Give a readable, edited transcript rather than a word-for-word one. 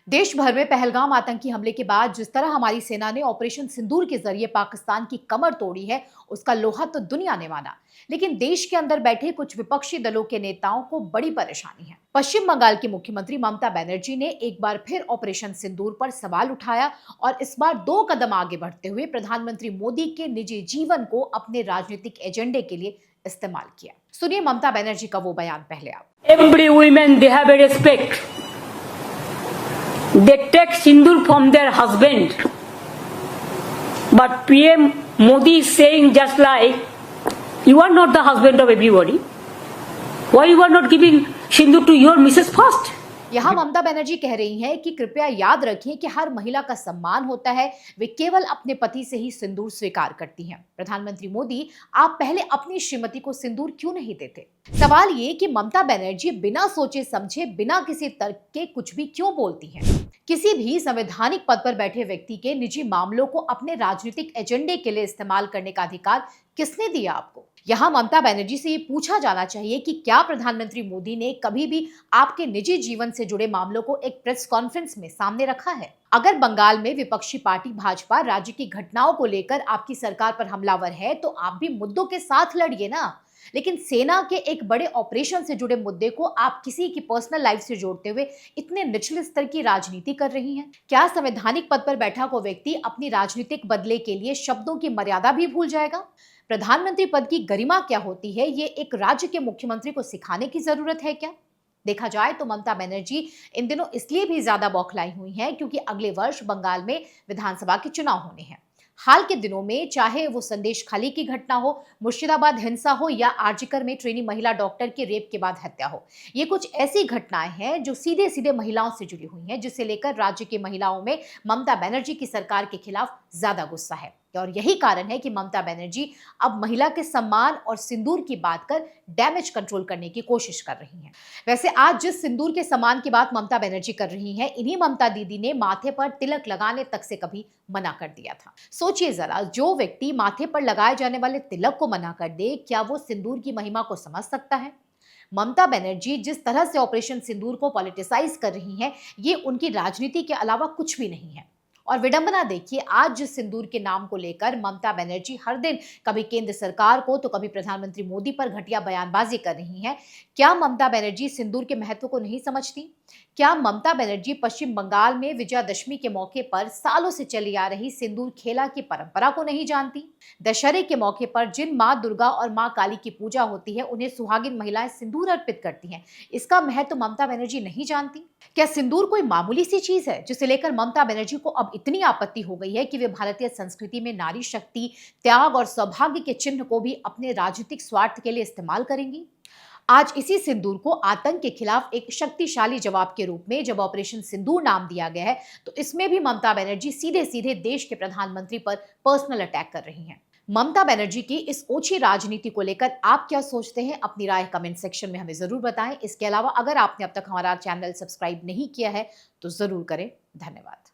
देश भर में पहलगाम आतंकी हमले के बाद जिस तरह हमारी सेना ने ऑपरेशन सिंदूर के जरिए पाकिस्तान की कमर तोड़ी है, उसका लोहा तो दुनिया ने माना। लेकिन देश के अंदर बैठे कुछ विपक्षी दलों के नेताओं को बड़ी परेशानी है। पश्चिम बंगाल की मुख्यमंत्री ममता बनर्जी ने एक बार फिर ऑपरेशन सिंदूर पर सवाल उठाया और इस बार 2 कदम आगे बढ़ते हुए प्रधानमंत्री मोदी के निजी जीवन को अपने राजनीतिक एजेंडे के लिए इस्तेमाल किया। सुनिए ममता बनर्जी का वो बयान पहले आप। Every women they have a respect. They take sindoor from their husband. But PM Modi is saying just like you are not the husband of everybody. Why you are not giving sindoor to your Mrs. first? यहाँ ममता बनर्जी कह रही हैं कि कृपया याद रखें कि हर महिला का सम्मान होता है, वे केवल अपने पति से ही सिंदूर स्वीकार करती हैं। प्रधानमंत्री मोदी, आप पहले अपनी श्रीमती को सिंदूर क्यों नहीं देते? सवाल ये कि ममता बनर्जी बिना सोचे समझे, बिना किसी तर्क के कुछ भी क्यों बोलती हैं? किसी भी संवैधानिक पद पर बैठे व्यक्ति के निजी मामलों को अपने राजनीतिक एजेंडे के लिए इस्तेमाल करने का अधिकार किसने दिया आपको? यहाँ ममता बनर्जी से ये पूछा जाना चाहिए कि क्या प्रधानमंत्री मोदी ने कभी भी आपके निजी जीवन से जुड़े मामलों को एक प्रेस कॉन्फ्रेंस में सामने रखा है? अगर बंगाल में विपक्षी पार्टी भाजपा राज्य की घटनाओं को लेकर आपकी सरकार पर हमलावर है, तो आप भी मुद्दों के साथ लड़िए ना। लेकिन सेना के एक बड़े ऑपरेशन से जुड़े मुद्दे को आप किसी की पर्सनल लाइफ से जोड़ते हुए इतने निचले स्तर की राजनीति कर रही हैं। क्या संवैधानिक पद पर बैठा कोई व्यक्ति अपनी राजनीतिक बदले के लिए शब्दों की मर्यादा भी भूल जाएगा? प्रधानमंत्री पद की गरिमा क्या होती है, ये एक राज्य के मुख्यमंत्री को सिखाने की जरूरत है क्या? देखा जाए तो ममता बनर्जी इन दिनों इसलिए भी ज्यादा बौखलाई हुई हैं क्योंकि अगले वर्ष बंगाल में विधानसभा के चुनाव होने हैं। हाल के दिनों में चाहे वो संदेश खाली की घटना हो, मुर्शिदाबाद हिंसा हो या आरजीकर में ट्रेनी महिला डॉक्टर के रेप के बाद हत्या हो, ये कुछ ऐसी घटनाएं हैं जो सीधे सीधे महिलाओं से जुड़ी हुई हैं, जिसे लेकर राज्य की महिलाओं में ममता बनर्जी की सरकार के खिलाफ ज्यादा गुस्सा है। और यही कारण है कि ममता बनर्जी अब महिला के सम्मान और सिंदूर की बात कर डैमेज कंट्रोल करने की कोशिश कर रही हैं। वैसे आज जिस सिंदूर के सम्मान की बात ममता बनर्जी कर रही हैं, इन्हीं ममता दीदी ने माथे पर तिलक लगाने तक से कभी मना कर दिया था। सोचिए जरा, जो व्यक्ति माथे पर लगाए जाने वाले तिलक को मना कर दे, क्या वो सिंदूर की महिमा को समझ सकता है? ममता बनर्जी जिस तरह से ऑपरेशन सिंदूर को पॉलिटिसाइज कर रही हैं, ये उनकी राजनीति के अलावा कुछ भी नहीं है। और विडंबना देखिए, आज जिस सिंदूर के नाम को लेकर ममता बनर्जी हर दिन कभी केंद्र सरकार को तो कभी प्रधानमंत्री मोदी पर घटिया बयानबाजी कर रही हैं, क्या ममता बनर्जी सिंदूर के महत्व को नहीं समझती? क्या ममता बनर्जी पश्चिम बंगाल में विजयादशमी के मौके पर सालों से चली आ रही सिंदूर खेला की परंपरा को नहीं जानती? दशहरे के मौके पर जिन माँ दुर्गा और माँ काली की पूजा होती है, उन्हें सुहागिन महिलाएं सिंदूर अर्पित करती हैं, इसका महत्व ममता बनर्जी नहीं जानती? क्या सिंदूर कोई मामूली सी चीज है जिसे लेकर ममता बनर्जी को अब इतनी आपत्ति हो गई है कि वे भारतीय संस्कृति में नारी शक्ति, त्याग और सौभाग्य के चिन्ह को भी अपने राजनीतिक स्वार्थ के लिए इस्तेमाल करेंगी? आज इसी सिंदूर को आतंक के खिलाफ एक शक्तिशाली जवाब के रूप में जब ऑपरेशन सिंदूर नाम दिया गया है, तो इसमें भी ममता बनर्जी सीधे सीधे देश के प्रधानमंत्री पर पर्सनल अटैक कर रही हैं। ममता बनर्जी की इस ओछी राजनीति को लेकर आप क्या सोचते हैं? अपनी राय कमेंट सेक्शन में हमें जरूर बताएं। इसके अलावा अगर आपने अब तक हमारा चैनल सब्सक्राइब नहीं किया है तो जरूर करें। धन्यवाद।